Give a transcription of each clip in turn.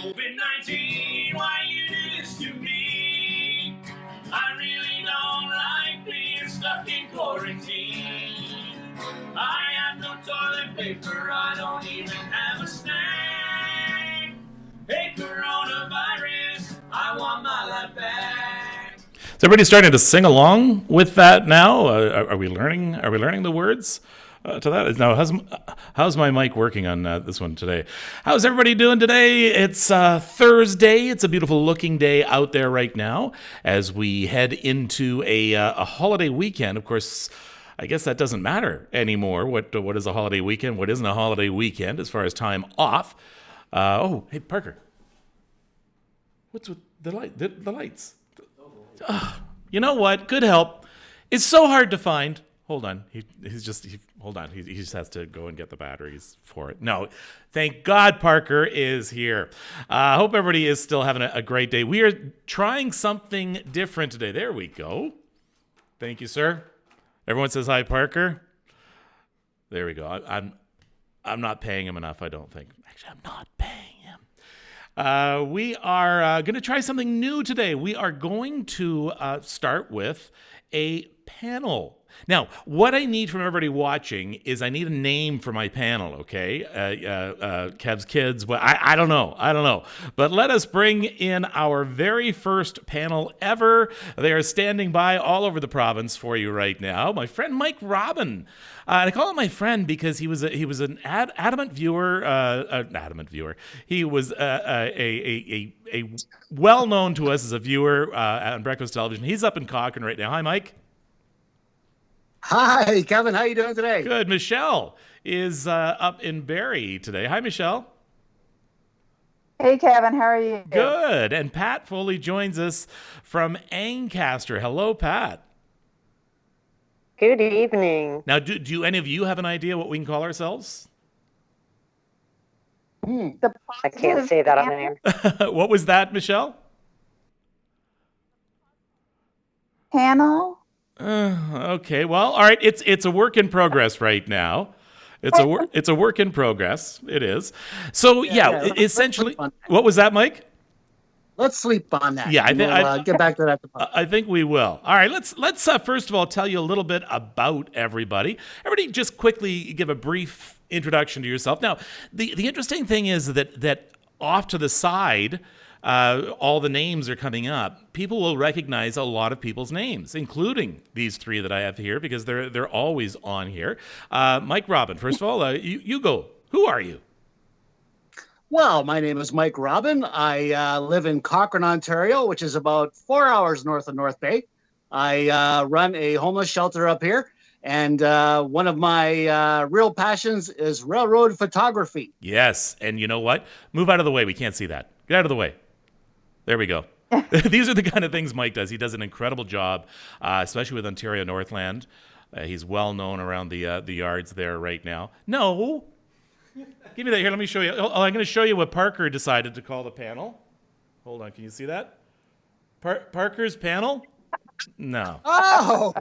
COVID-19, why you do this to me? I really don't like being stuck in quarantine. I have no toilet paper, I don't even have a snack. Hey, coronavirus, I want my life back. Is everybody starting to sing along with that now? Are we learning? Are we learning the words to that? Now, how's my mic working on this one today? How's everybody doing today? It's Thursday. It's a beautiful looking day out there right now as we head into a holiday weekend. Of course, I guess that doesn't matter anymore. What is a holiday weekend? What isn't a holiday weekend as far as time off? Hey, Parker. What's with the light? The lights. You know what? Good help. It's so hard to find. Hold on. Hold on. He just has to go and get the batteries for it. No, thank God Parker is here. I hope everybody is still having a great day. We are trying something different today. There we go. Thank you, sir. Everyone says hi, Parker. There we go. I'm not paying him enough, I don't think. Actually, I'm not paying him. We are going to try something new today. We are going to start with a panel. Now, what I need from everybody watching is I need a name for my panel, okay? Kev's kids, well, I don't know. But let us bring in our very first panel ever. They are standing by all over the province for you right now. My friend Mike Robin. And I call him my friend because he was an adamant viewer. He was a well-known to us as a viewer on breakfast television. He's up in Cochrane right now. Hi, Mike. Hi, Kevin. How are you doing today? Good. Michelle is up in Barrie today. Hi, Michelle. Hey, Kevin. How are you? Good. And Pat Foley joins us from Ancaster. Hello, Pat. Good evening. Now, do any of you have an idea what we can call ourselves? I can't say that on air. What was that, Michelle? Panel? Okay. Well, all right. It's a work in progress right now. It's a work in progress. It is. So essentially, what was that, Mike? Let's sleep on that. Yeah, we'll get back to that. I think we will. All right. Let's first of all tell you a little bit about everybody. Everybody, just quickly give a brief introduction to yourself. Now, the interesting thing is that off to the side, all the names are coming up. People will recognize a lot of people's names, including these three that I have here, because they're always on here. Mike Robin, first of all, you go. Who are you? Well, my name is Mike Robin. I live in Cochrane, Ontario, which is about 4 hours north of North Bay. I run a homeless shelter up here, and one of my real passions is railroad photography. Yes, and you know what? Move out of the way. We can't see that. Get out of the way. There we go. These are the kind of things Mike does. He does an incredible job, especially with Ontario Northland. He's well known around the yards there right now. No. Give me that. Here, let me show you. I'm going to show you what Parker decided to call the panel. Hold on. Can you see that? Parker's panel? No. Oh.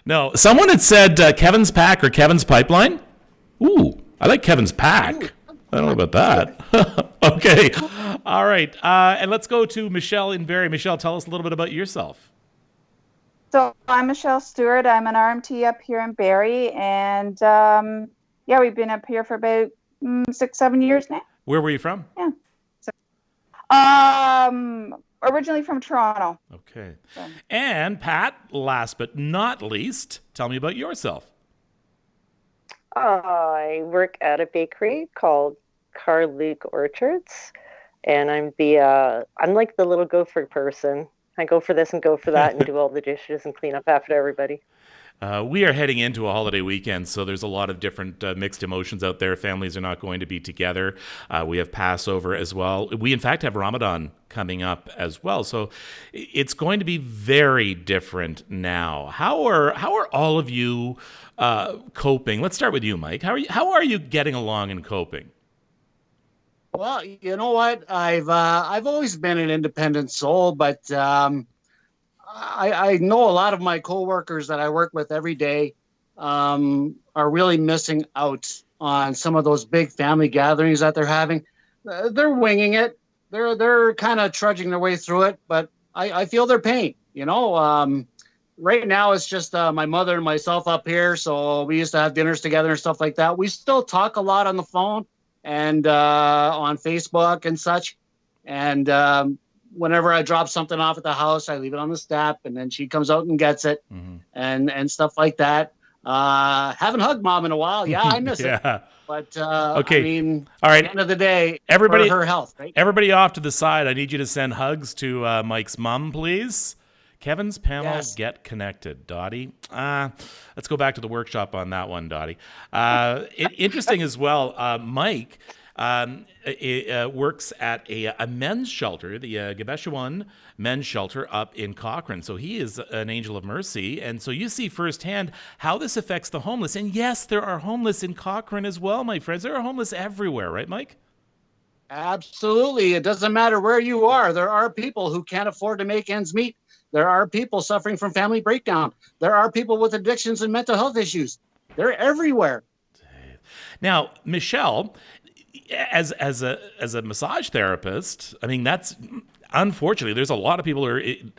No. Someone had said Kevin's Pack or Kevin's Pipeline. Ooh, I like Kevin's Pack. I don't know about that. Okay. All right. And let's go to Michelle in Barrie. Michelle, tell us a little bit about yourself. So I'm Michelle Stewart. I'm an RMT up here in Barrie. And we've been up here for about 6-7 years now. Where were you from? Yeah. Originally from Toronto. Okay. So. And Pat, last but not least, tell me about yourself. I work at a bakery called Carluke Orchards, and I'm like the little gopher person. I go for this and go for that and do all the dishes and clean up after everybody. We are heading into a holiday weekend, so there's a lot of different mixed emotions out there. Families are not going to be together. We have Passover as well. We, in fact, have Ramadan coming up as well. So it's going to be very different now. How are all of you coping? Let's start with you, Mike. How are you getting along and coping? Well, you know what? I've always been an independent soul, but I know a lot of my coworkers that I work with every day are really missing out on some of those big family gatherings that they're having. they're winging it. They're kind of trudging their way through it, but I feel their pain. Right now it's just my mother and myself up here. So we used to have dinners together and stuff like that. We still talk a lot on the phone and on Facebook and such. And whenever I drop something off at the house, I leave it on the step, and then she comes out and gets it, and stuff like that. Haven't hugged mom in a while. Yeah, I miss it. But okay. I mean, all right. At the end of the day, everybody, for her health, right? Everybody off to the side. I need you to send hugs to Mike's mom, please. Kevin's panel, Yes. Get Connected. Dottie, let's go back to the workshop on that one, Dottie. Interesting as well, Mike works at a men's shelter, the Gabeshawan Men's Shelter up in Cochrane. So he is an angel of mercy. And so you see firsthand how this affects the homeless. And yes, there are homeless in Cochrane as well, my friends. There are homeless everywhere, right, Mike? Absolutely. It doesn't matter where you are. There are people who can't afford to make ends meet. There are people suffering from family breakdown. There are people with addictions and mental health issues. They're everywhere. Now, Michelle, as a massage therapist, I mean, that's unfortunately there's a lot of people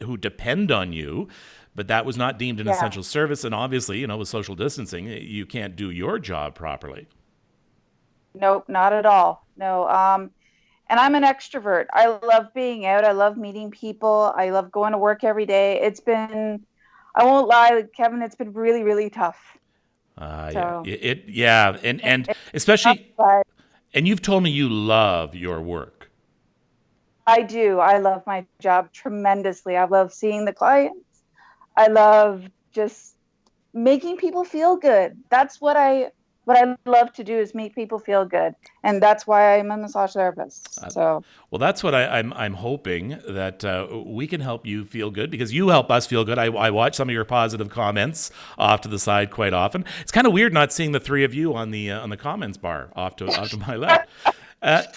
who depend on you, but that was not deemed an essential service, and obviously, with social distancing, you can't do your job properly. Nope, not at all. No. And I'm an extrovert. I love being out. I love meeting people. I love going to work every day. It's been, I won't lie, Kevin, it's been really, really tough. And especially, and you've told me you love your work. I do. I love my job tremendously. I love seeing the clients. I love just making people feel good. That's what I love to do, is make people feel good, and that's why I'm a massage therapist. So, well, that's what I'm hoping that we can help you feel good, because you help us feel good. I watch some of your positive comments off to the side quite often. It's kind of weird not seeing the three of you on the comments bar off to my left. God.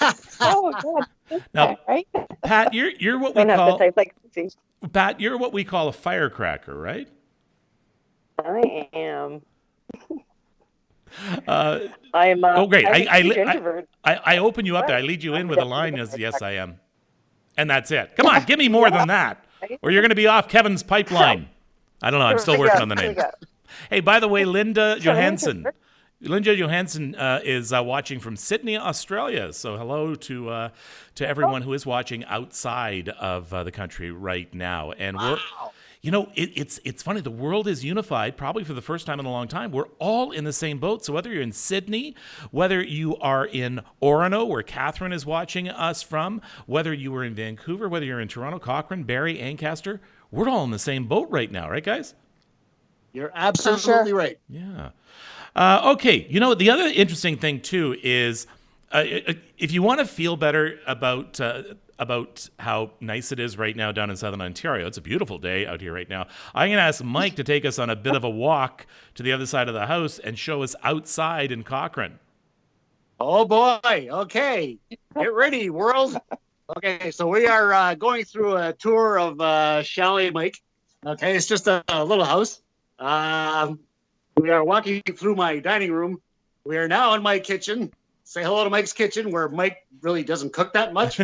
Now, right? Pat, you're what we call Pat. You're what we call a firecracker, right? I am. I'm great. I open you up there. I Right. lead you in I'm with a line as definitely yes, I am. And that's it. Come on, give me more than that, or you're going to be off Kevin's pipeline. I don't know. I'm still working on the name. Hey, by the way, Linda Johansson. Linda Johansson is watching from Sydney, Australia. So hello to everyone who is watching outside of the country right now. And we're, it's funny. The world is unified, probably for the first time in a long time. We're all in the same boat. So whether you're in Sydney, whether you are in Orono, where Catherine is watching us from, whether you are in Vancouver, whether you're in Toronto, Cochrane, Barrie, Ancaster, we're all in the same boat right now, right, guys? You're absolutely right. Yeah. Okay. The other interesting thing too is if you want to feel better about how nice it is right now down in Southern Ontario, it's a beautiful day out here right now. I'm going to ask Mike to take us on a bit of a walk to the other side of the house and show us outside in Cochrane. Oh boy. Okay. Get ready, world. Okay. So we are going through a tour of Chalet Mike. Okay. It's just a little house. We are walking through my dining room. We are now in my kitchen. Say hello to Mike's kitchen, where Mike really doesn't cook that much.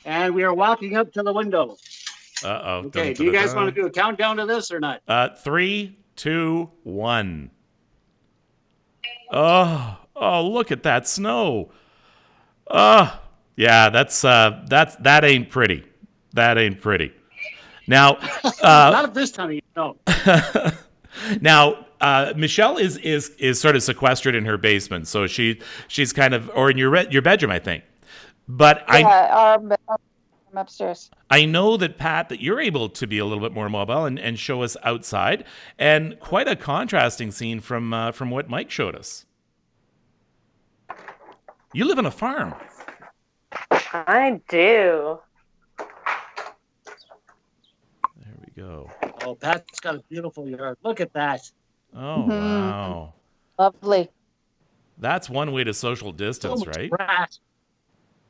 And we are walking up to the window. Uh-oh. Okay, do you guys want to do a countdown to this or not? 3, 2, 1. Oh, look at that snow. Yeah, that ain't pretty. That ain't pretty. Now, not at this time of year, no. Now, Michelle is sort of sequestered in her basement, so she's kind of, or in your bedroom, I think. But I'm upstairs. I know that Pat, that you're able to be a little bit more mobile and show us outside, and quite a contrasting scene from what Mike showed us. You live on a farm. I do. There we go. Oh, Pat's got a beautiful yard. Look at that. Oh, wow. Lovely. That's one way to social distance, right? Grass.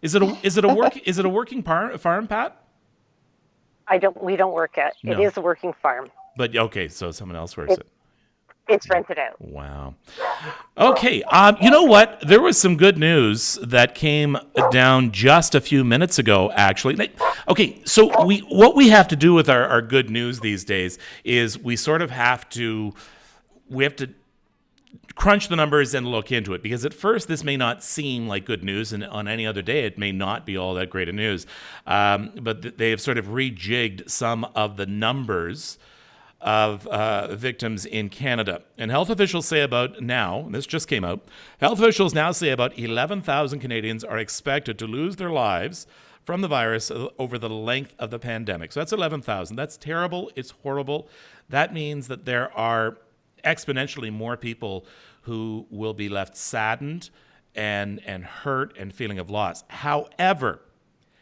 Is it a working farm, Pat? We don't work at. No. It is a working farm. But okay, so someone else works it. It's rented out. Wow. Okay. You know what? There was some good news that came down just a few minutes ago, actually. Okay. So what we have to do with our good news these days is we sort of have to crunch the numbers and look into it, because at first this may not seem like good news, and on any other day it may not be all that great a news. But they have sort of rejigged some of the numbers of victims in Canada. And health officials say this just came out, health officials now say about 11,000 Canadians are expected to lose their lives from the virus over the length of the pandemic. So that's 11,000. That's terrible. It's horrible. That means that there are exponentially more people who will be left saddened and hurt and feeling of loss. However,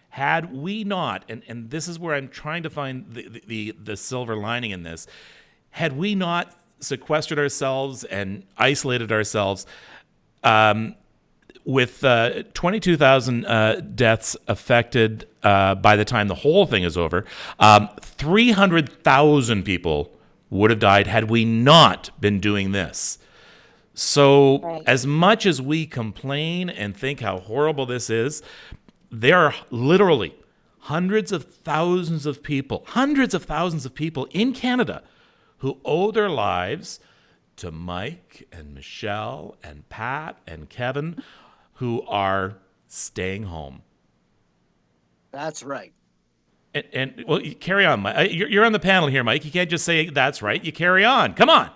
had we not, and this is where I'm trying to find the silver lining in this, had we not sequestered ourselves and isolated ourselves, with 22,000 deaths affected by the time the whole thing is over, 300,000 people would have died had we not been doing this. So as much as we complain and think how horrible this is, there are literally hundreds of thousands of people in Canada who owe their lives to Mike and Michelle and Pat and Kevin, who are staying home. That's right. And well, you carry on, Mike. You're on the panel here, Mike. You can't just say that's right. You carry on. Come on.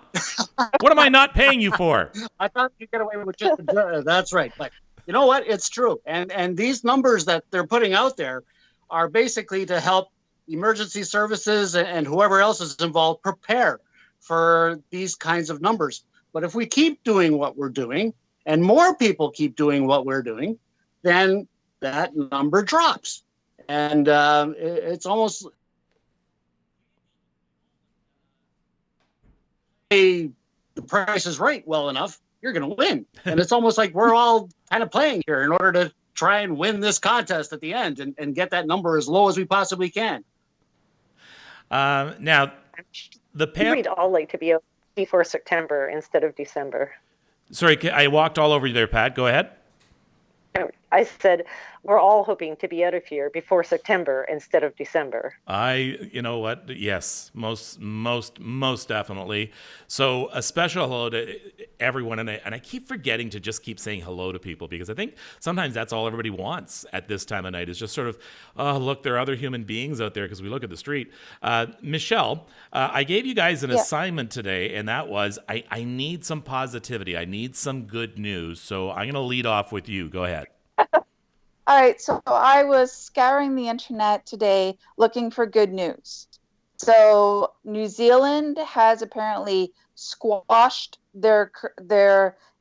What am I not paying you for? I thought you'd get away with just that's right. But you know what? It's true. And these numbers that they're putting out there are basically to help emergency services and whoever else is involved prepare for these kinds of numbers. But if we keep doing what we're doing and more people keep doing what we're doing, then that number drops. And it's almost the price is right well enough, you're going to win. And it's almost like we're all kind of playing here in order to try and win this contest at the end and get that number as low as we possibly can. Now, we'd all like to be out before September instead of December. Sorry, I walked all over you there, Pat. Go ahead. I said, we're all hoping to be out of here before September instead of December. You know what? Yes, most definitely. So a special hello to everyone, and I keep forgetting to just keep saying hello to people, because I think sometimes that's all everybody wants at this time of night is just sort of, oh, look, there are other human beings out there, because we look at the street. Michelle, I gave you guys an assignment today, and that was I need some positivity. I need some good news. So I'm going to lead off with you. Go ahead. All right, so I was scouring the internet today looking for good news. So New Zealand has apparently squashed they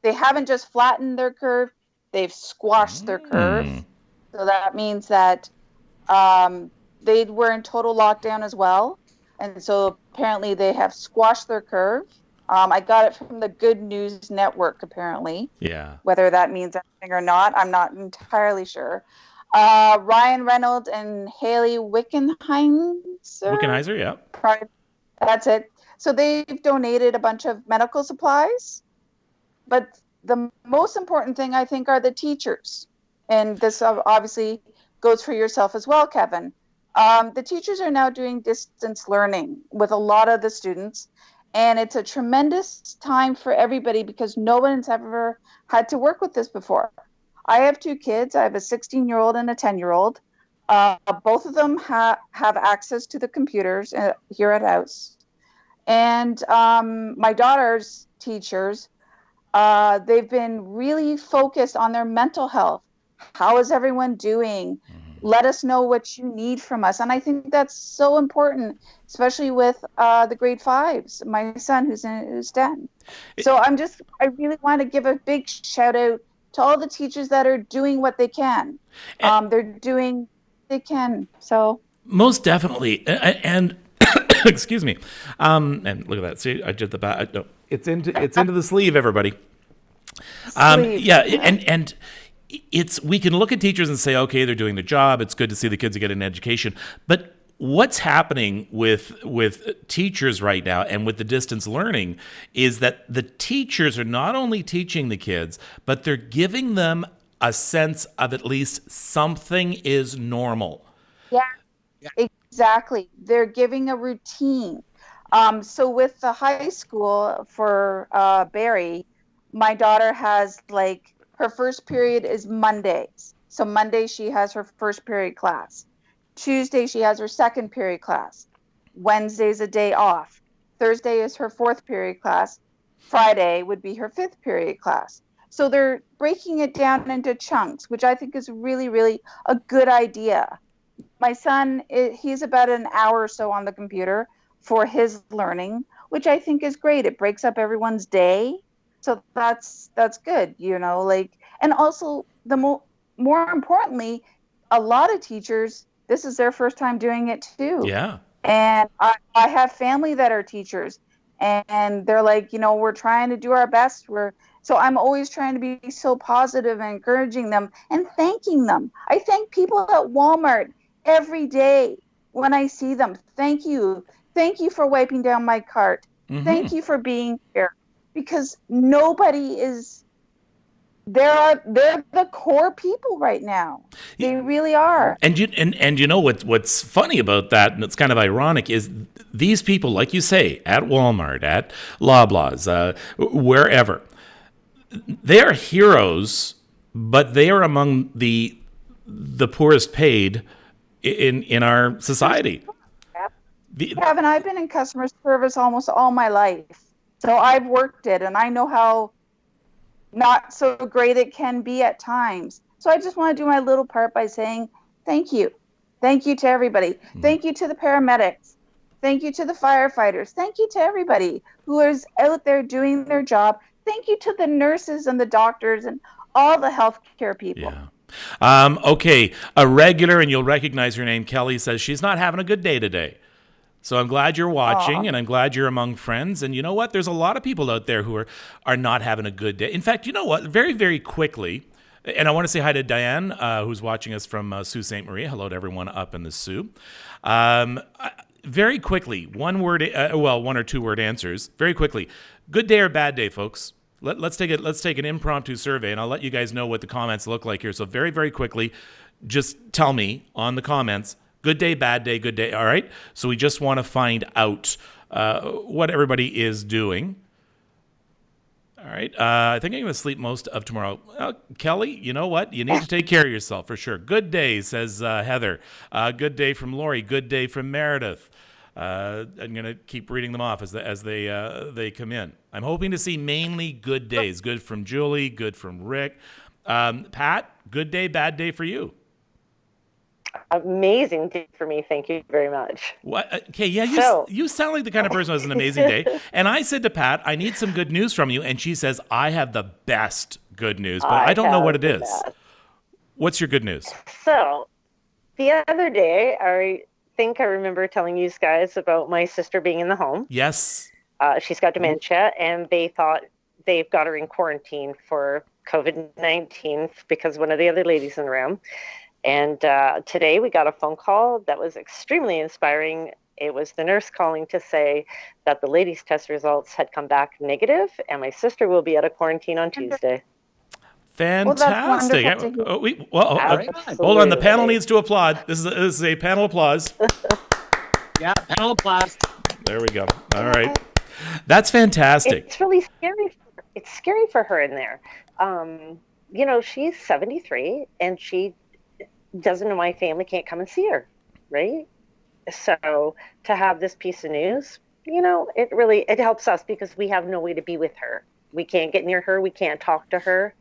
haven't just flattened their curve, they've squashed their curve. So that means that they were in total lockdown as well. And so apparently they have squashed their curve. I got it from the Good News Network, apparently. Yeah. Whether that means anything or not, I'm not entirely sure. Ryan Reynolds and Haley Wickenheiser, yeah. That's it. So they've donated a bunch of medical supplies. But the most important thing, I think, are the teachers. And this obviously goes for yourself as well, Kevin. The teachers are now doing distance learning with a lot of the students. And it's a tremendous time for everybody because no one's ever had to work with this before. I have two kids. I have a 16-year-old and a 10-year-old. Both of them have access to the computers here at house. And my daughter's teachers, they've been really focused on their mental health. How is everyone doing? Let us know what you need from us. And I think that's so important, especially with the grade 5s, my son who's 10. So I really want to give a big shout out to all the teachers that are doing what they can. They're doing what they can. So most definitely. And excuse me. And look at that. See, I did the back. No, it's into the sleeve, everybody. Yeah. And we can look at teachers and say, okay, they're doing their job. It's good to see the kids are getting an education. But what's happening with teachers right now and with the distance learning is that the teachers are not only teaching the kids, but they're giving them a sense of at least something is normal. Yeah, exactly. They're giving a routine. So with the high school for Barry, my daughter has like her first period is Mondays. So Monday she has her first period class. Tuesday she has her second period class. Wednesday's a day off. Thursday is her fourth period class. Friday would be her fifth period class. So they're breaking it down into chunks, which I think is really, really a good idea. My son, he's about an hour or so on the computer for his learning, which I think is great. It breaks up everyone's day. So that's good, like, and also more importantly, a lot of teachers, this is their first time doing it too. Yeah. And I have family that are teachers, and they're like, we're trying to do our best. So I'm always trying to be so positive and encouraging them and thanking them. I thank people at Walmart every day when I see them. Thank you. Thank you for wiping down my cart. Mm-hmm. Thank you for being here. Because nobody is, they're the core people right now. They really are. And you know what's funny about that, and it's kind of ironic, is these people, like you say, at Walmart, at Loblaws, wherever, they are heroes, but they are among the poorest paid in our society. Kevin, I've been in customer service almost all my life. So I've worked it, and I know how not so great it can be at times. So I just want to do my little part by saying thank you. Thank you to everybody. Thank you to the paramedics. Thank you to the firefighters. Thank you to everybody who is out there doing their job. Thank you to the nurses and the doctors and all the healthcare people. Yeah. Okay, a regular, and you'll recognize her name, Kelly, says she's not having a good day today. So I'm glad you're watching, and I'm glad you're among friends. And you know what? There's a lot of people out there who are not having a good day. In fact, you know what? Very, very quickly, and I want to say hi to Diane, who's watching us from Sault Ste. Marie. Hello to everyone up in the Sault. Very quickly, one or two word answers. Very quickly, good day or bad day, folks. Let's take an impromptu survey, and I'll let you guys know what the comments look like here. So very, very quickly, just tell me on the comments. Good day, bad day, good day. All right. So we just want to find out what everybody is doing. All right. I think I'm going to sleep most of tomorrow. Kelly, you know what? You need to take care of yourself for sure. Good day, says Heather. Good day from Lori. Good day from Meredith. I'm going to keep reading them off as they come in. I'm hoping to see mainly good days. Good from Julie. Good from Rick. Pat, good day, bad day for you. Amazing day for me. Thank you very much. What? Okay, yeah, you sound like the kind of person who has an amazing day. And I said to Pat, I need some good news from you. And she says, I have the best good news, but I don't know what it is. Best. What's your good news? So the other day, I think I remember telling you guys about my sister being in the home. Yes. She's got dementia, and they thought they've got her in quarantine for COVID-19 because one of the other ladies in the room. And today we got a phone call that was extremely inspiring. It was the nurse calling to say that the lady's test results had come back negative, and my sister will be out of quarantine on Tuesday. Fantastic. Hold on. The panel needs to applaud. This is a panel applause. Yeah, panel applause. There we go. All right. That's fantastic. It's really scary. It's scary for her in there. She's 73, and she doesn't know my family can't come and see her, right? So to have this piece of news, it helps us because we have no way to be with her. We can't get near her. We can't talk to her.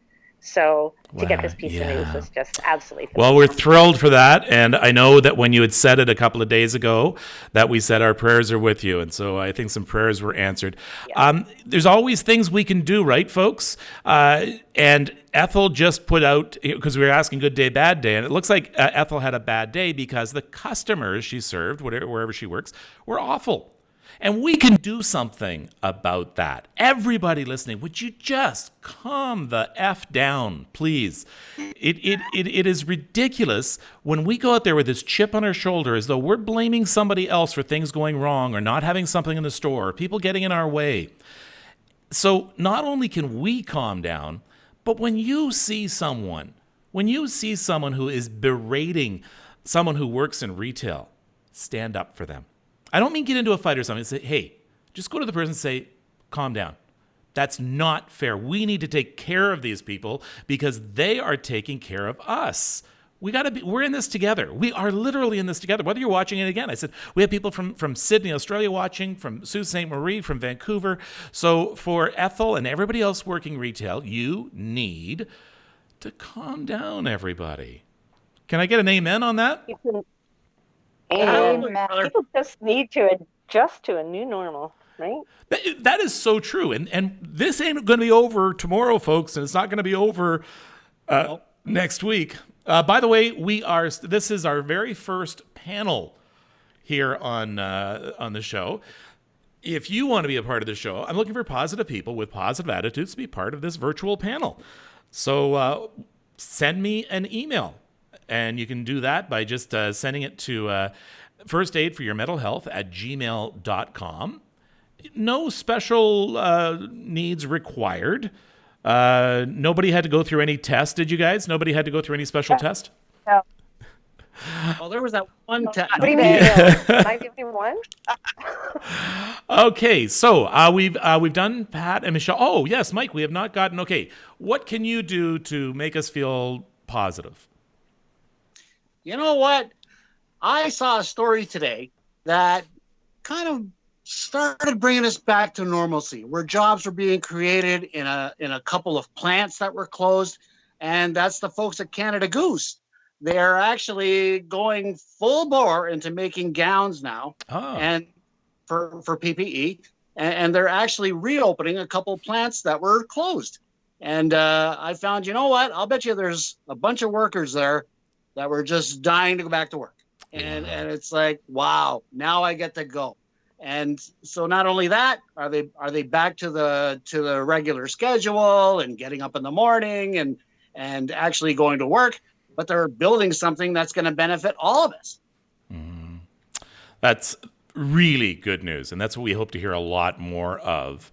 So to get this piece of news is just absolutely fantastic. Well, we're thrilled for that. And I know that when you had said it a couple of days ago, that we said our prayers are with you. And so I think some prayers were answered. Yeah. There's always things we can do, right, folks? And Ethel just put out, because we were asking good day, bad day, and it looks like Ethel had a bad day because the customers she served, wherever she works, were awful. And we can do something about that. Everybody listening, would you just calm the F down, please? It is ridiculous when we go out there with this chip on our shoulder as though we're blaming somebody else for things going wrong or not having something in the store or people getting in our way. So not only can we calm down, but when you see someone who is berating someone who works in retail, stand up for them. I don't mean get into a fight or something. Say, hey, just go to the person and say, calm down. That's not fair. We need to take care of these people because they are taking care of us. We're in this together. We are literally in this together. Whether you're watching it again, I said, we have people from Sydney, Australia watching, from Sault Ste. Marie, from Vancouver. So for Ethel and everybody else working retail, you need to calm down, everybody. Can I get an amen on that? Amen. People just need to adjust to a new normal, right? That is so true. And this ain't going to be over tomorrow, folks, and it's not going to be over next week. By the way, this is our very first panel here on the show. If you want to be a part of the show, I'm looking for positive people with positive attitudes to be part of this virtual panel. So send me an email. And you can do that by just sending it to firstaidforyourmentalhealth@gmail.com. No special needs required. Nobody had to go through any test, did you guys? Nobody had to go through any special test? No. Well, there was that one test. What do you mean? Can I give you one? Okay, so we've done Pat and Michelle. Oh, yes, Mike, we have not gotten. Okay, what can you do to make us feel positive? You know what? I saw a story today that kind of started bringing us back to normalcy, where jobs were being created in a couple of plants that were closed, and that's the folks at Canada Goose. They're actually going full bore into making gowns now, and for PPE, and they're actually reopening a couple of plants that were closed. And I found, you know what? I'll bet you there's a bunch of workers there that were just dying to go back to work. And it's like, wow, now I get to go. And so not only that, are they back to the regular schedule and getting up in the morning and actually going to work, but they're building something that's going to benefit all of us. That's really good news, and that's what we hope to hear a lot more of.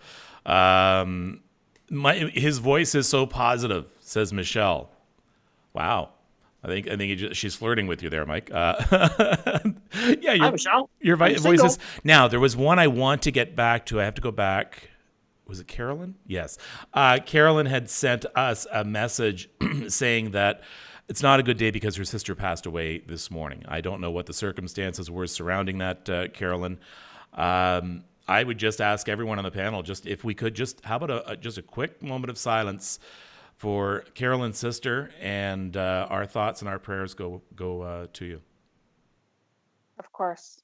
His voice is so positive, says Michelle. Wow. I think she's flirting with you there, Mike. Yeah, your voice is. Now, there was one I want to get back to. I have to go back. Was it Carolyn? Yes. Carolyn had sent us a message saying that it's not a good day because her sister passed away this morning. I don't know what the circumstances were surrounding that, Carolyn. I would just ask everyone on the panel, just if we could, how about just a quick moment of silence for Carolyn's sister, and our thoughts and our prayers go to you. Of course.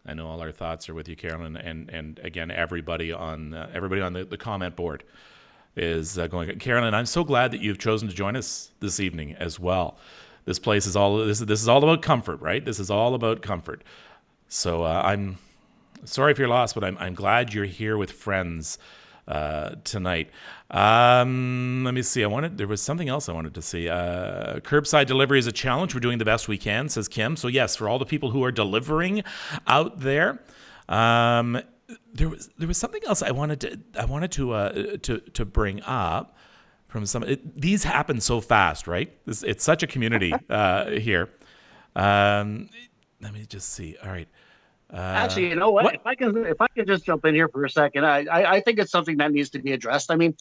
I know all our thoughts are with you, Carolyn, and again, everybody on the comment board is going. Carolyn, I'm so glad that you've chosen to join us this evening as well. This place is this is all about comfort, right? This is all about comfort. So I'm sorry for your loss, but I'm glad you're here with friends tonight. Let me see. There was something else I wanted to see. Curbside delivery is a challenge. We're doing the best we can, says Kim. So yes, for all the people who are delivering out there, there was something else I wanted to bring up from these happen so fast, right? It's such a community here. Let me just see. All right. Actually, you know what? If I can just jump in here for a second, I think it's something that needs to be addressed. I mean,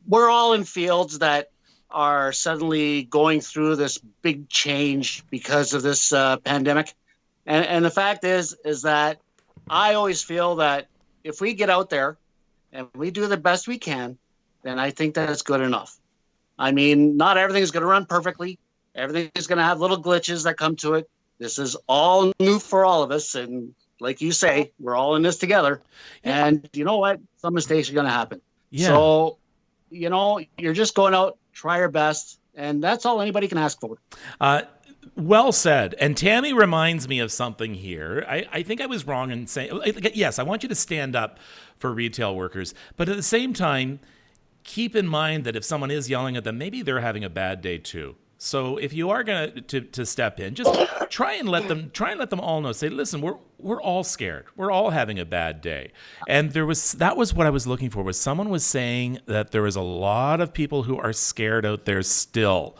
we're all in fields that are suddenly going through this big change because of this pandemic, and the fact is that I always feel that if we get out there and we do the best we can, then I think that's good enough. I mean, not everything is going to run perfectly. Everything is going to have little glitches that come to it. This is all new for all of us. And like you say, we're all in this together. Yeah. And you know what? Some mistakes are going to happen. Yeah. So, you're just going out, try your best. And that's all anybody can ask for. Well said. And Tammy reminds me of something here. I think I was wrong in saying, yes, I want you to stand up for retail workers. But at the same time, keep in mind that if someone is yelling at them, maybe they're having a bad day too. So if you are going to step in, just try and let them all know. Say, listen, we're all scared. We're all having a bad day. And that was what I was looking for. Was someone was saying that there is a lot of people who are scared out there still.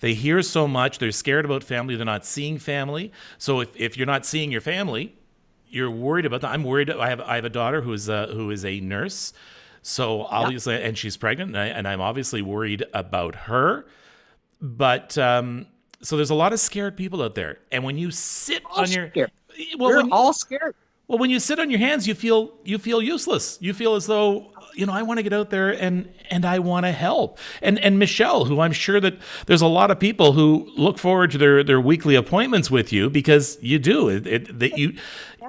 They hear so much. They're scared about family. They're not seeing family. So if you're not seeing your family, you're worried about that. I'm worried. I have a daughter who is a nurse. So obviously, and she's pregnant, and I'm obviously worried about her. But so there's a lot of scared people out there, and when you sit on your, we're all scared. Well, when you sit on your hands, you feel useless. You feel as though I want to get out there and I want to help. And Michelle, who I'm sure that there's a lot of people who look forward to their weekly appointments with you because you do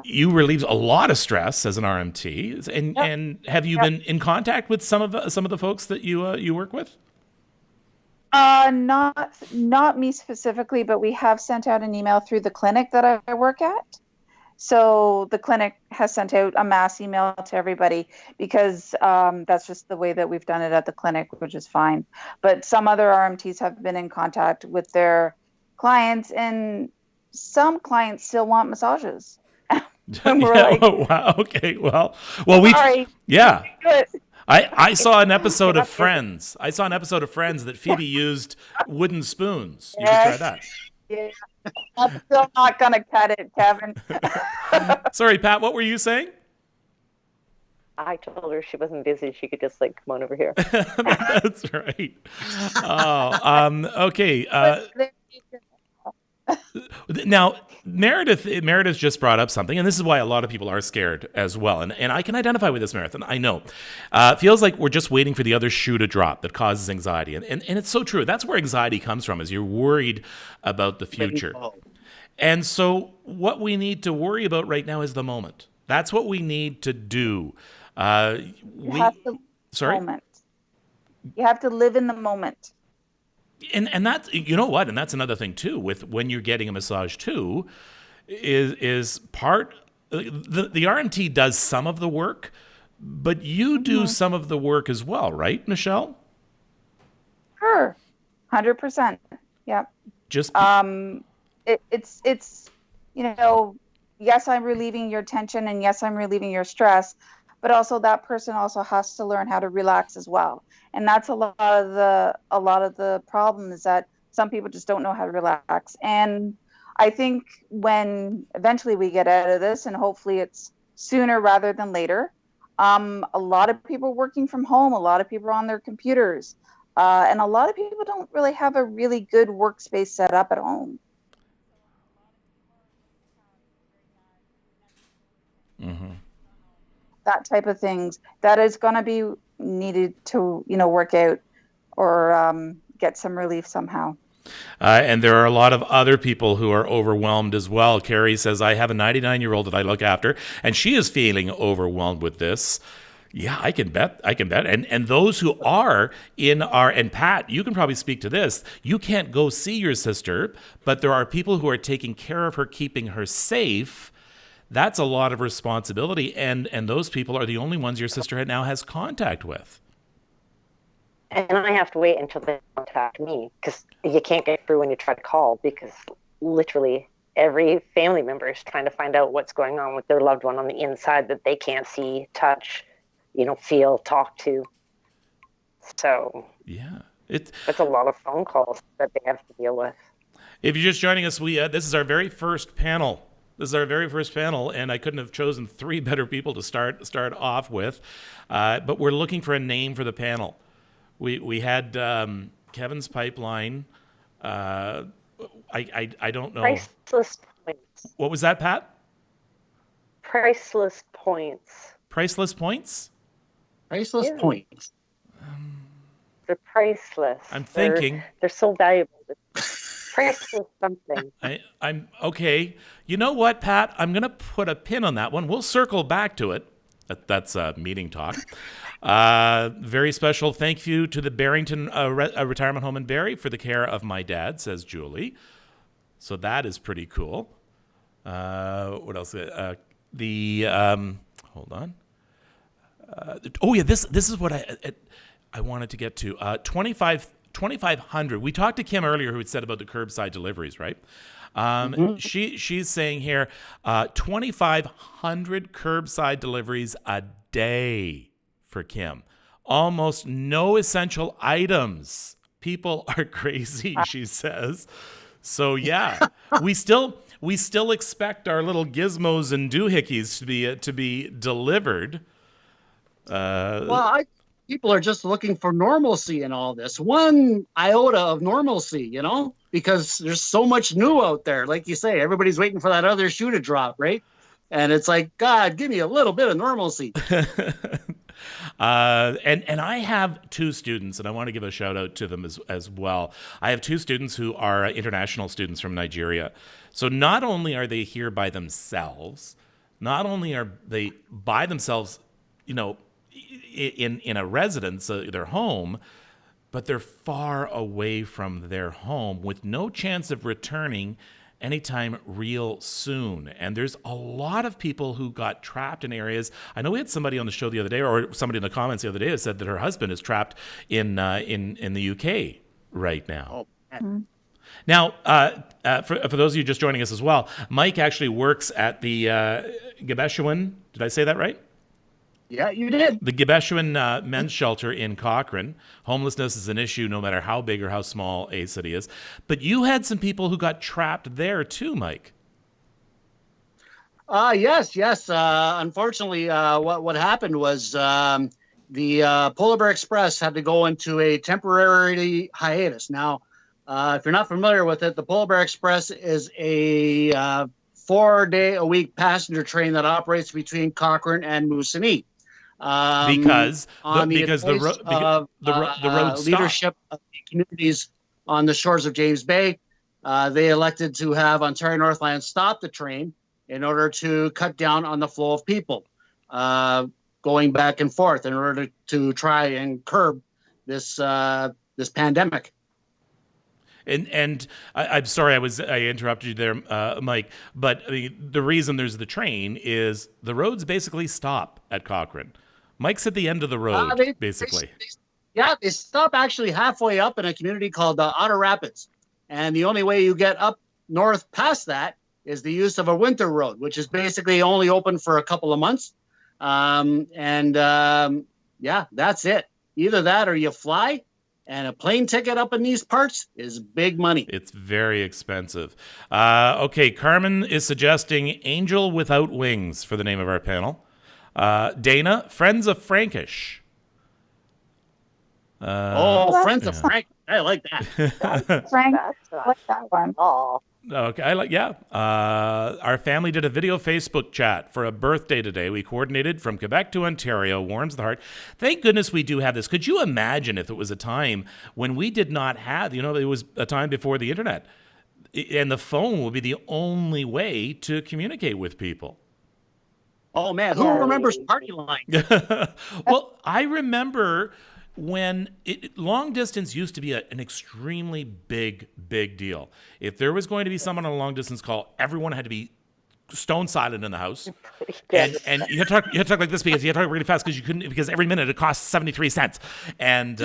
you relieve a lot of stress as an RMT. And have you been in contact with some of the folks that you work with? Not me specifically, but we have sent out an email through the clinic that I work at. So the clinic has sent out a mass email to everybody because that's just the way that we've done it at the clinic, which is fine. But some other RMTs have been in contact with their clients, and some clients still want massages. And we're like, oh, wow, okay, well, we, sorry, yeah. Good. I saw an episode of Friends. I saw an episode of Friends that Phoebe used wooden spoons. You could try that. Yeah. I'm still not going to cut it, Kevin. Sorry, Pat, what were you saying? I told her she wasn't busy. She could just come on over here. That's right. Oh, okay. Now, Meredith just brought up something, and this is why a lot of people are scared as well. And I can identify with this, Meredith, and I know. It feels like we're just waiting for the other shoe to drop that causes anxiety. And it's so true. That's where anxiety comes from, is you're worried about the future. And so what we need to worry about right now is the moment. That's what we need to do. You have to moment. You have to live in the moment. And that's, you know what, and that's another thing too, with when you're getting a massage too, is part, the RMT does some of the work, but you do some of the work as well, right, Michelle? Sure, 100%. Yep. Just it's yes, I'm relieving your tension, and yes, I'm relieving your stress, but also that person also has to learn how to relax as well. And that's a lot of the problem, is that some people just don't know how to relax. And I think when eventually we get out of this, and hopefully it's sooner rather than later, a lot of people working from home, a lot of people are on their computers, and a lot of people don't really have a really good workspace set up at home. Mm-hmm. That type of things that is going to be needed to work out or get some relief somehow. And there are a lot of other people who are overwhelmed as well. Carrie says, I have a 99-year-old that I look after, and she is feeling overwhelmed with this. Yeah, I can bet. And those who are and Pat, you can probably speak to this. You can't go see your sister, but there are people who are taking care of her, keeping her safe. That's a lot of responsibility, and those people are the only ones your sister now has contact with. And I have to wait until they contact me, because you can't get through when you try to call, because literally every family member is trying to find out what's going on with their loved one on the inside that they can't see, touch, feel, talk to. So yeah, it's a lot of phone calls that they have to deal with. If you're just joining us, this is our very first panel. And I couldn't have chosen three better people to start off with. But we're looking for a name for the panel. We had Kevin's Pipeline. I don't know. Priceless points. What was that, Pat? Priceless points. Priceless points? Priceless points. They're priceless. I'm thinking. They're so valuable. Priceless something. I'm okay. You know what, Pat? I'm going to put a pin on that one. We'll circle back to it. That's meeting talk. Very special thank you to the Barrington Retirement Home in Barrie for the care of my dad, says Julie. So that is pretty cool. What else? Hold on. This is what I wanted to get to. 2,500. We talked to Kim earlier who had said about the curbside deliveries, right? She's saying here 2,500 curbside deliveries a day for Kim. Almost no essential items. People are crazy, she says. So yeah, we still expect our little gizmos and doohickeys to be delivered. People are just looking for normalcy in all this. One iota of normalcy, because there's so much new out there. Like you say, everybody's waiting for that other shoe to drop, right? And it's like, God, give me a little bit of normalcy. And I have two students, and I want to give a shout out to them as well. I have two students who are international students from Nigeria. So not only are they here by themselves, not only are they by themselves, in a residence, their home, but they're far away from their home with no chance of returning anytime real soon. And there's a lot of people who got trapped in areas. I know we had somebody on the show the other day, or somebody in the comments the other day, that said that her husband is trapped in the UK right now. Oh, now, for those of you just joining us as well, Mike actually works at the Gebeshuan. Did I say that right? Yeah, you did. The Gebeshuan men's shelter in Cochrane. Homelessness is an issue no matter how big or how small a city is. But you had some people who got trapped there too, Mike. Yes. Unfortunately, what happened was the Polar Bear Express had to go into a temporary hiatus. Now, if you're not familiar with it, the Polar Bear Express is a 4-day-a-week passenger train that operates between Cochrane and Moosonee. Because the road leadership of the communities on the shores of James Bay, they elected to have Ontario Northland stop the train in order to cut down on the flow of people going back and forth in order to try and curb this pandemic. And I'm sorry I interrupted you there, Mike. But the reason there's the train is the roads basically stop at Cochrane. Mike's at the end of the road, basically. They stop actually halfway up in a community called Otter Rapids. And the only way you get up north past that is the use of a winter road, which is basically only open for a couple of months. That's it. Either that or you fly. And a plane ticket up in these parts is big money. It's very expensive. Okay, Carmen is suggesting Angel Without Wings for the name of our panel. Dana, Friends of Frankish. Friends of Frank. I like that. Frank, I like that one. Oh. Okay, our family did a video Facebook chat for a birthday today. We coordinated from Quebec to Ontario. Warms the heart. Thank goodness we do have this. Could you imagine if it was a time when we did not have, it was a time before the internet, and the phone would be the only way to communicate with people? Oh man, who remembers party line? Well, I remember when long distance used to be an extremely big deal. If there was going to be someone on a long distance call, everyone had to be stone silent in the house, and you had to talk like this because you had to talk really fast because every minute it cost 73 cents, and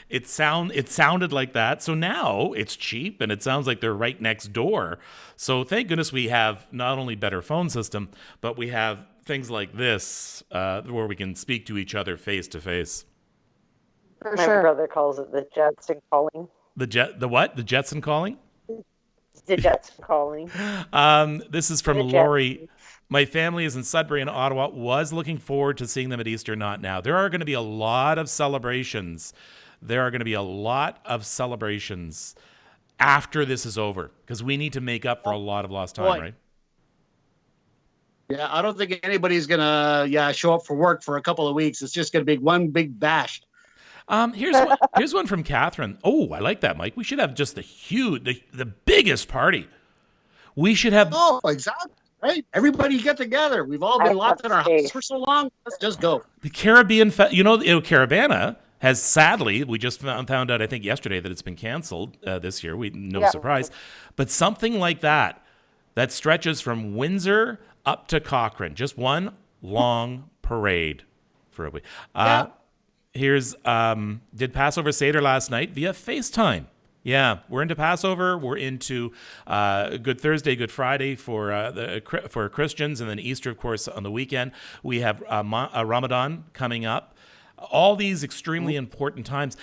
it sounded like that. So now it's cheap and it sounds like they're right next door. So thank goodness we have not only better phone system, but we have things like this where we can speak to each other face to face. My brother calls it the Jetson calling. The what? The Jetson calling? The Jetson calling. This is from Lori. My family is in Sudbury and Ottawa. Was looking forward to seeing them at Easter, not now. There are going to be a lot of celebrations. After this is over because we need to make up for a lot of lost time, right? Yeah, I don't think anybody's gonna show up for work for a couple of weeks. It's just gonna be one big bash. Here's one from Catherine. Oh, I like that, Mike. We should have just the biggest party. We should have. Oh, exactly. Right. Everybody get together. We've all been locked in our house for so long. Let's just go. The Caribbean, Caravana has sadly, we just found out, I think yesterday, that it's been canceled this year. No surprise, but something like that stretches from Windsor up to Cochrane, just one long parade for a week. Here's did Passover Seder last night via FaceTime. Yeah, we're into Passover. We're into Good Thursday, Good Friday for Christians, and then Easter, of course, on the weekend. We have Ramadan coming up. All these extremely important times.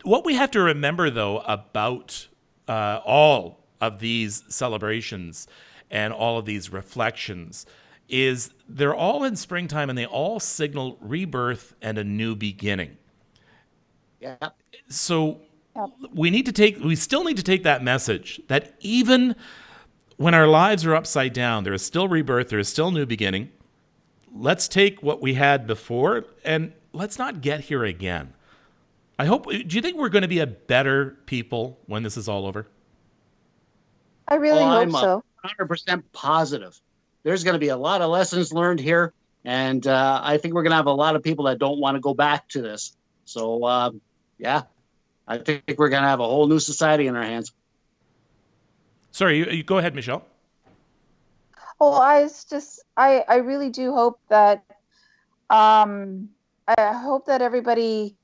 What we have to remember, though, about all of these celebrations and all of these reflections is they're all in springtime, and they all signal rebirth and a new beginning. Yeah. So we still need to take that message that even when our lives are upside down, there is still rebirth, there is still new beginning. Let's take what we had before and let's not get here again. Do you think we're going to be a better people when this is all over? I really hope so. I'm 100% positive. There's going to be a lot of lessons learned here, and I think we're going to have a lot of people that don't want to go back to this. So, I think we're going to have a whole new society in our hands. Sorry, you go ahead, Michelle. Oh, I really do hope that, I hope that everybody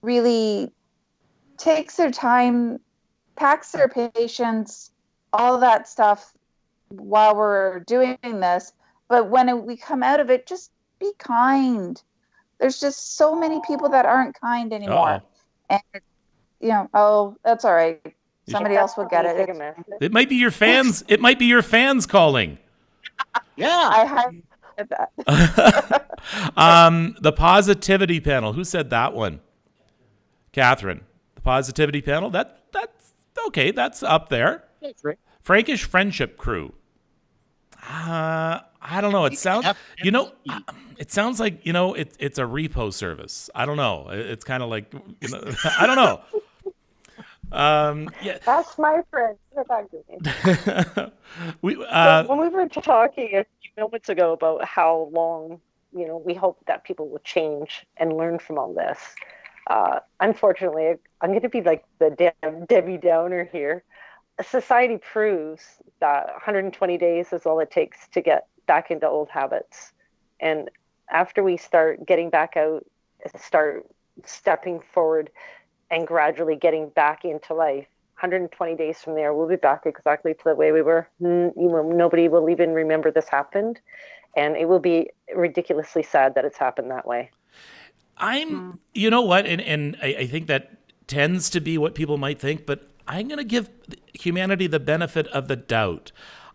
really takes their time, packs their patience, all that stuff while we're doing this. But when we come out of it, just be kind. There's just so many people that aren't kind anymore. And, that's all right. Somebody else will get it. It might be your fans. It might be your fans calling. Yeah. I highly said that. The positivity panel. Who said that one? Catherine. The positivity panel. That's okay. That's up there. That's right. Frankish Friendship Crew. I don't know. It sounds, it sounds like, it's a repo service. I don't know. It's kind of like, I don't know. Yeah. That's my friend. When we were talking a few moments ago about how long, we hope that people will change and learn from all this. Unfortunately, I'm going to be like the Debbie Downer here. Society proves that 120 days is all it takes to get back into old habits. And after we start getting back out, start stepping forward and gradually getting back into life, 120 days from there, we'll be back exactly to the way we were. Nobody will even remember this happened. And it will be ridiculously sad that it's happened that way. You know what? And I think that tends to be what people might think, but I'm going to give humanity the benefit of the doubt.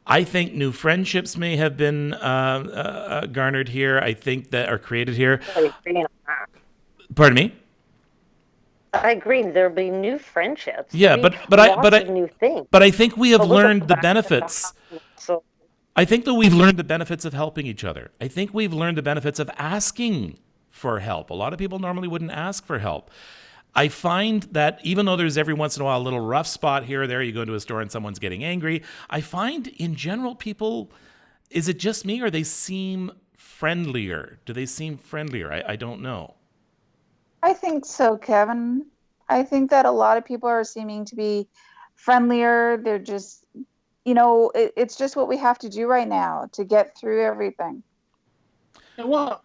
I think new friendships may have been garnered here. I think that are created here. Pardon me? I agree. There'll be new friendships. Yeah, but new things. But I think we have learned the benefits. So I think that we've learned the benefits of helping each other. I think we've learned the benefits of asking for help. A lot of people normally wouldn't ask for help. I find that even though there's every once in a while a little rough spot here or there, you go into a store and someone's getting angry, I find in general people, is it just me or they seem friendlier? Do they seem friendlier? I don't know. I think so, Kevin. I think that a lot of people are seeming to be friendlier. They're just, it's just what we have to do right now to get through everything. Well,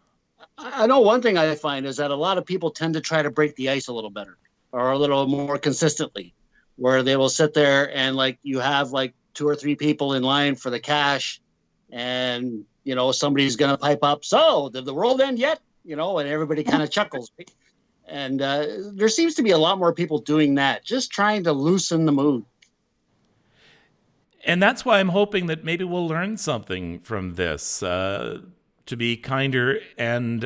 I know one thing I find is that a lot of people tend to try to break the ice a little better or a little more consistently, where they will sit there and you have 2 or 3 people in line for the cash and, somebody's going to pipe up. So did the world end yet? And everybody kind of chuckles. And there seems to be a lot more people doing that, just trying to loosen the mood. And that's why I'm hoping that maybe we'll learn something from this. to be kinder and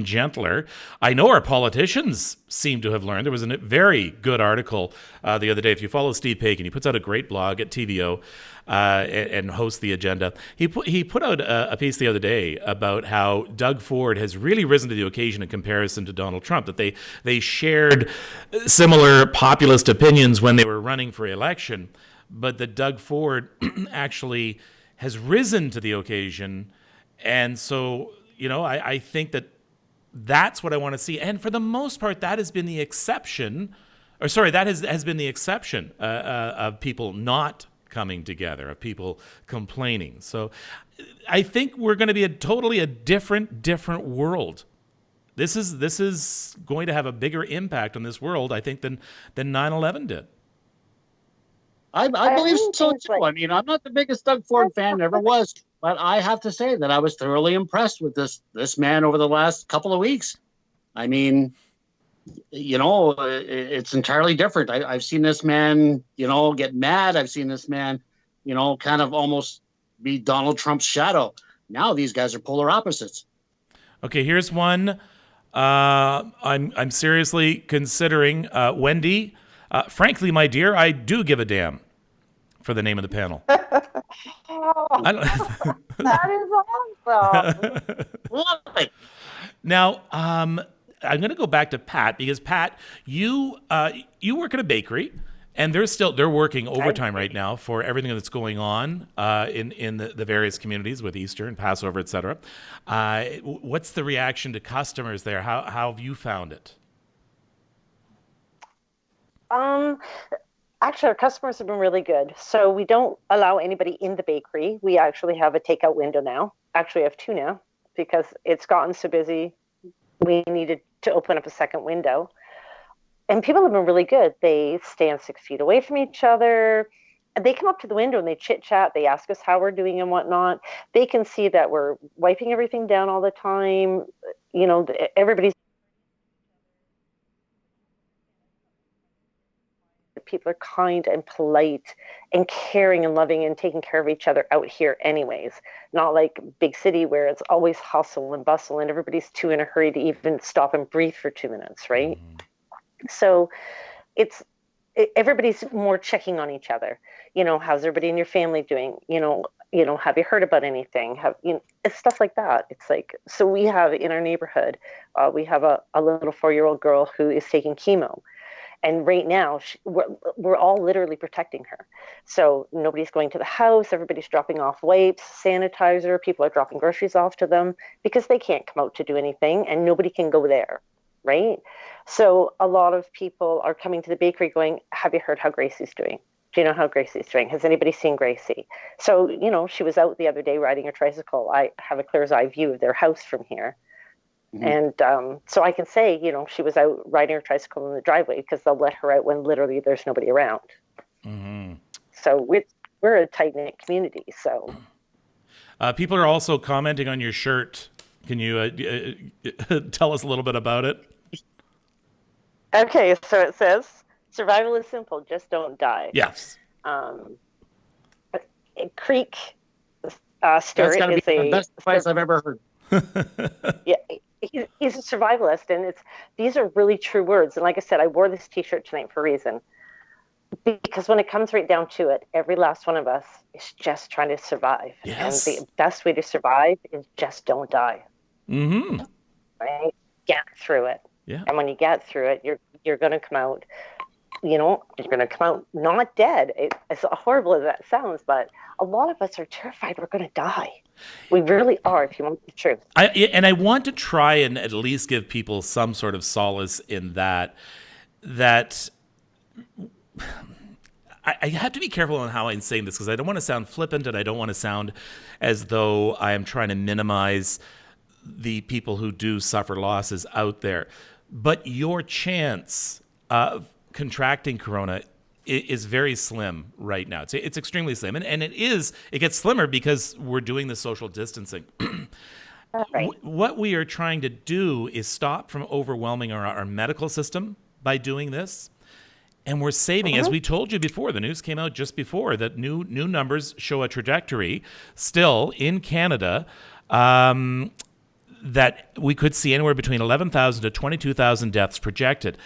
gentler. I know our politicians seem to have learned. There was a very good article the other day. If you follow Steve Paikin, he puts out a great blog at TVO and hosts The Agenda. He put out a piece the other day about how Doug Ford has really risen to the occasion in comparison to Donald Trump, that they shared similar populist opinions when they were running for election, but that Doug Ford actually has risen to the occasion. And so, I think that's what I want to see. And for the most part, that has been the exception, that has been the exception of people not coming together, of people complaining. So I think we're going to be a different world. This is going to have a bigger impact on this world, I think, than 9/11 did. I believe so too. I mean, I'm not the biggest Doug Ford fan, never was. But I have to say that I was thoroughly impressed with this man over the last couple of weeks. I mean, it's entirely different. I've seen this man, get mad. I've seen this man, kind of almost be Donald Trump's shadow. Now these guys are polar opposites. Okay, here's one. I'm seriously considering Wendy. Frankly, my dear, I do give a damn for the name of the panel. That is awesome. Now, I'm going to go back to Pat, because Pat, you work at a bakery, and they're working overtime right now for everything that's going on in the various communities with Easter and Passover, etc. What's the reaction to customers there? How have you found it? Actually, our customers have been really good. So we don't allow anybody in the bakery. We actually have a takeout window now. Actually, I have two now because it's gotten so busy. We needed to open up a second window. And people have been really good. They stand 6 feet away from each other. They come up to the window and they chit chat. They ask us how we're doing and whatnot. They can see that we're wiping everything down all the time. Everybody's. People are kind and polite and caring and loving and taking care of each other out here anyways. Not like big city where it's always hustle and bustle and everybody's too in a hurry to even stop and breathe for 2 minutes, right? So everybody's more checking on each other. How's everybody in your family doing? Have you heard about anything? It's stuff like that. It's like, so we have in our neighborhood, we have a little 4-year-old girl who is taking chemo. And right now, we're all literally protecting her. So nobody's going to the house. Everybody's dropping off wipes, sanitizer. People are dropping groceries off to them because they can't come out to do anything and nobody can go there, right? So a lot of people are coming to the bakery going, have you heard how Gracie's doing? Do you know how Gracie's doing? Has anybody seen Gracie? So, she was out the other day riding her tricycle. I have a clear as eye view of their house from here. And so I can say, she was out riding her tricycle in the driveway because they'll let her out when literally there's nobody around. Mm-hmm. So we're a tight-knit community. So people are also commenting on your shirt. Can you tell us a little bit about it? Okay, so it says, survival is simple, just don't die. Yes. Creek Stewart is the best advice I've ever heard. Yeah. He's a survivalist, and these are really true words. And like I said, I wore this T-shirt tonight for a reason, because when it comes right down to it, every last one of us is just trying to survive. Yes. And the best way to survive is just don't die. Mm-hmm. Right? Get through it. Yeah. And when you get through it, you're going to come out. You're going to come out not dead. As horrible as that sounds, but a lot of us are terrified we're going to die. We really are, if you want the truth. I want to try and at least give people some sort of solace in that I have to be careful on how I'm saying this, because I don't want to sound flippant and I don't want to sound as though I am trying to minimize the people who do suffer losses out there. But your chance of contracting corona is very slim right now. It's extremely slim. And it gets slimmer because we're doing the social distancing. Right. What we are trying to do is stop from overwhelming our medical system by doing this. And we're saving, as we told you before, the news came out just before, that new numbers show a trajectory still in Canada that we could see anywhere between 11,000 to 22,000 deaths projected.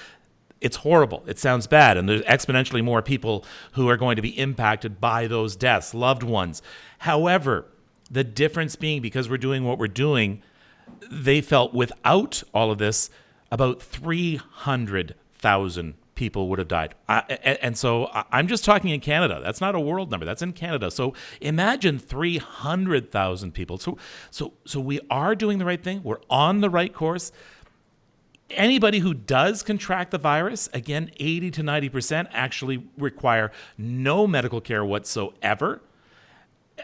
It's horrible. It sounds bad. And there's exponentially more people who are going to be impacted by those deaths, loved ones. However, the difference being, because we're doing what we're doing, they felt without all of this, about 300,000 people would have died. And so I'm just talking in Canada. That's not a world number. That's in Canada. So imagine 300,000 people. So we are doing the right thing. We're on the right course. Anybody who does contract the virus, again, 80 to 90% actually require no medical care whatsoever.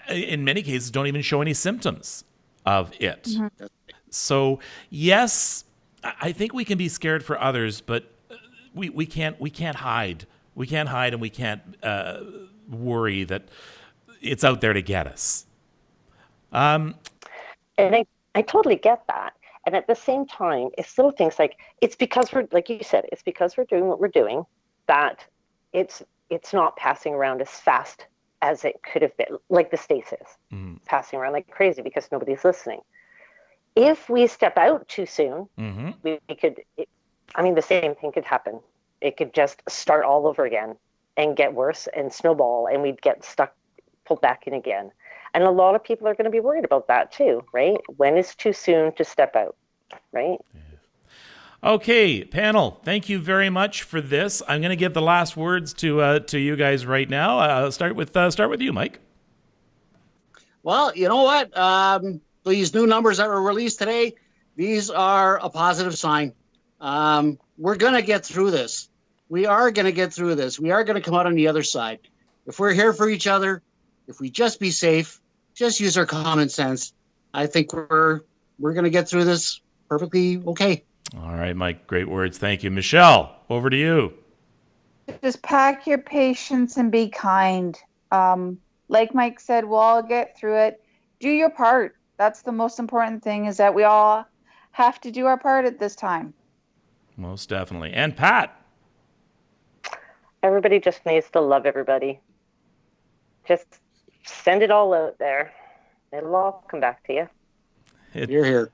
In many cases, don't even show any symptoms of it. Mm-hmm. So, yes, I think we can be scared for others, but we can't hide. We can't hide, and we can't worry that it's out there to get us. And I totally get that. And at the same time, it's little things like, it's because we're, like you said, it's because we're doing what we're doing that it's not passing around as fast as it could have been, like the States is, passing around like crazy because nobody's listening. If we step out too soon, we could, the same thing could happen. It could just start all over again and get worse and snowball, and we'd get pulled back in again. And a lot of people are going to be worried about that too, right? When is too soon to step out, right? Okay, panel, thank you very much for this. I'm going to give the last words to you guys right now. I'll start with you, Mike. Well, you know what? These new numbers that were released today, these are a positive sign. We're going to get through this. We are going to get through this. We are going to come out on the other side. If we're here for each other, if we just be safe, just use our common sense, I think we're going to get through this perfectly okay. All right, Mike, great words. Thank you. Michelle, over to you. Just pack your patience and be kind. Like Mike said, we'll all get through it. Do your part. That's the most important thing, is that we all have to do our part at this time. Most definitely. And Pat? Everybody just needs to love everybody. Just send it all out there. It'll all come back to you. Hear.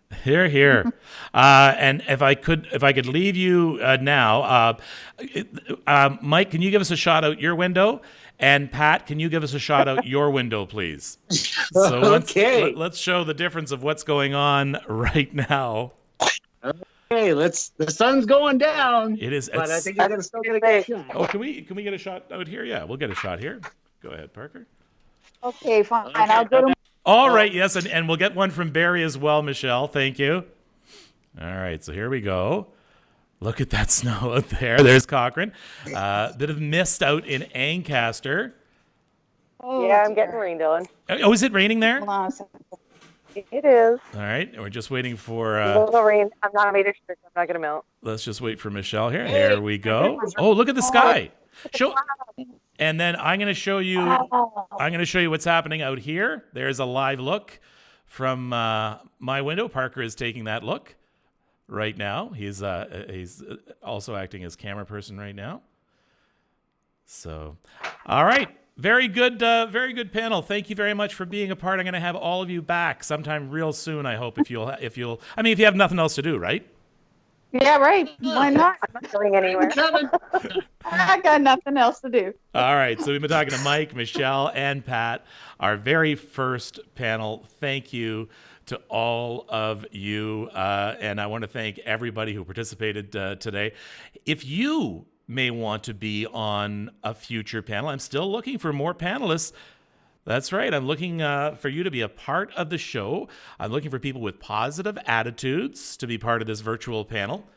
And if I could leave you now, Mike, can you give us a shot out your window? And Pat, can you give us a shot out your window, please? So let's show the difference of what's going on right now. Okay, the sun's going down. It is, but I think you're gonna still get a good shot. Oh, can we get a shot out here? Yeah, we'll get a shot here. Go ahead, Parker. Okay, fine. Okay. I'll go to. All right, yes, and we'll get one from Barry as well, Michelle. Thank you. All right, so here we go. Look at that snow out there. There's Cochrane. Bit of mist out in Ancaster. Oh, yeah, I'm getting rain, Dylan. Oh, is it raining there? Hold on a second. It is. All right, we're just waiting for... a little rain. I'm not made of sugar. I'm not going to melt. Let's just wait for Michelle here. Here we go. Oh, look at the sky. And then I'm going to show you what's happening out here. There's a live look from my window. Parker is taking that look right now. He's also acting as camera person right now. So, all right. Very good panel. Thank you very much for being a part. I'm going to have all of you back sometime real soon, I hope, if you have nothing else to do, right? Yeah, right. Why not? I'm not going anywhere. I got nothing else to do. All right. So we've been talking to Mike, Michelle, and Pat, our very first panel. Thank you to all of you. And I want to thank everybody who participated today. If you may want to be on a future panel, I'm still looking for more panelists. That's right. I'm looking for you to be a part of the show. I'm looking for people with positive attitudes to be part of this virtual panel.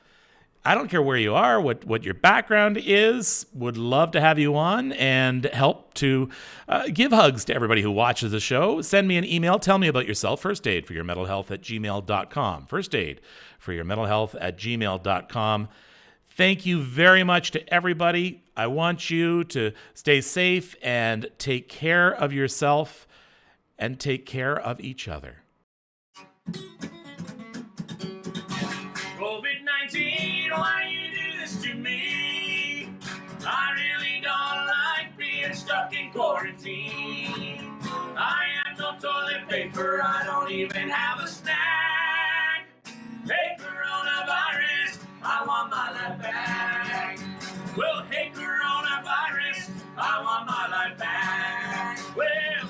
I don't care where you are, what your background is. Would love to have you on and help to give hugs to everybody who watches the show. Send me an email. Tell me about yourself. firstaidforyourmentalhealth@gmail.com. firstaidforyourmentalhealth@gmail.com. Thank you very much to everybody. I want you to stay safe and take care of yourself and take care of each other. COVID-19, why you do this to me? I really don't like being stuck in quarantine. I have no toilet paper. paper, I don't even have a snack. Hey, coronavirus, I want my life back. Well, hey, coronavirus, I want my life back. Well,